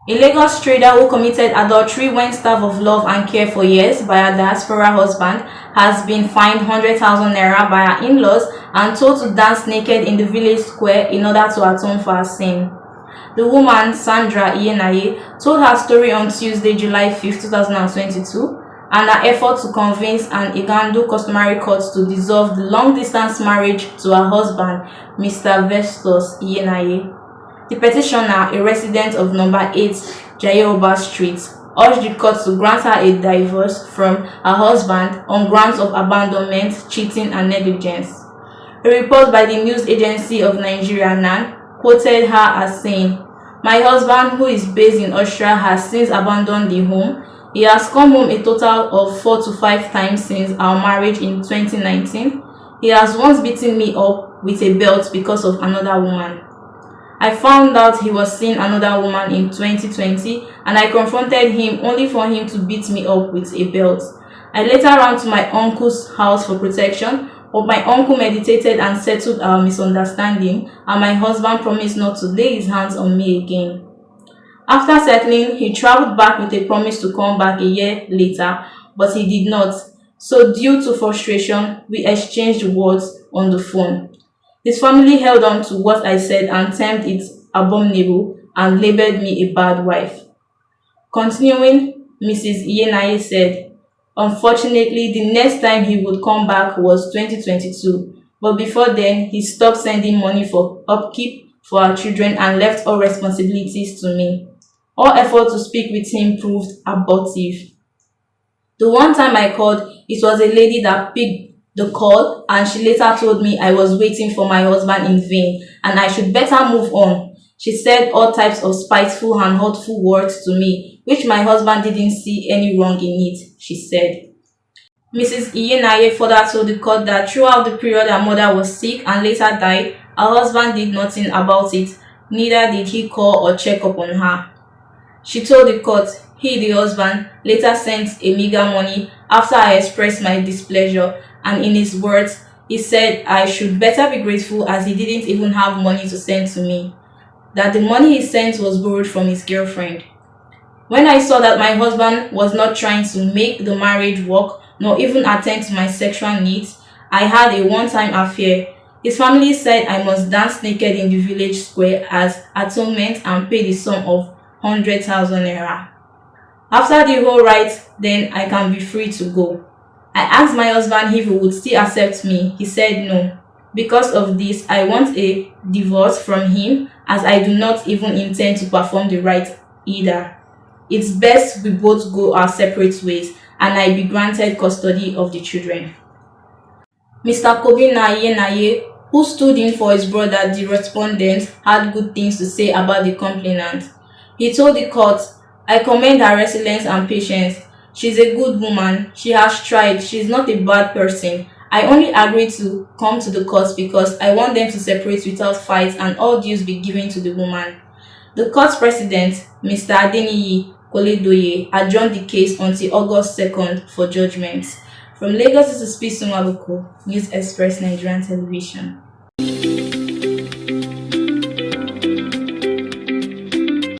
A Lagos trader who committed adultery when starved of love and care for years by her diaspora husband has been fined 100,000 naira by her in-laws and told to dance naked in the village square in order to atone for her sin. The woman, Sandra Iyenaye, told her story on Tuesday, July 5, 2022, and her effort to convince an Igando customary court to dissolve the long-distance marriage to her husband, Mr. Vestus Iyenaye. The petitioner, a resident of number 8 Jayeoba Street, urged the court to grant her a divorce from her husband on grounds of abandonment, cheating, and negligence. A report by the news agency of Nigeria, NAN, quoted her as saying, "My husband, who is based in Austria, has since abandoned the home. He has come home a total of 4 to 5 times since our marriage in 2019. He has once beaten me up with a belt because of another woman. I found out he was seeing another woman in 2020 and I confronted him only for him to beat me up with a belt. I later ran to my uncle's house for protection, but my uncle meditated and settled our misunderstanding, and my husband promised not to lay his hands on me again. After settling, he traveled back with a promise to come back a year later, but he did not. So due to frustration, we exchanged words on the phone. His family held on to what I said and termed it abominable and labeled me a bad wife." Continuing, Mrs. Iyenaye said, "Unfortunately, the next time he would come back was 2022, but before then, he stopped sending money for upkeep for our children and left all responsibilities to me. All effort to speak with him proved abortive. The one time I called, it was a lady that picked the call, and she later told me I was waiting for my husband in vain and I should better move on. She said all types of spiteful and hurtful words to me, which my husband didn't see any wrong in it," she said. Mrs. Iyenaye further told the court that throughout the period her mother was sick and later died, her husband did nothing about it, neither did he call or check up on her. She told the court he, the husband, later sent a meager money after I expressed my displeasure, and in his words, he said I should better be grateful as he didn't even have money to send to me, that the money he sent was borrowed from his girlfriend. When I saw that my husband was not trying to make the marriage work nor even attend to my sexual needs, I had a one-time affair. His family said I must dance naked in the village square as atonement and pay the sum of 100,000 naira. After the whole rite, then I can be free to go. I asked my husband if he would still accept me. He said no. Because of this, I want a divorce from him as I do not even intend to perform the rite either. It's best we both go our separate ways and I be granted custody of the children." Mr. Kobina Iyenaye, who stood in for his brother, the respondent, had good things to say about the complainant. He told the court, "I commend her resilience and patience. She's a good woman. She has tried. She's not a bad person. I only agreed to come to the court because I want them to separate without fight and all dues be given to the woman." The court's president, Mr. Adeniyi Koledoye, adjourned the case until August 2nd for judgment. From Lagos, this is Peace Nwabuko, News Express Nigerian Television.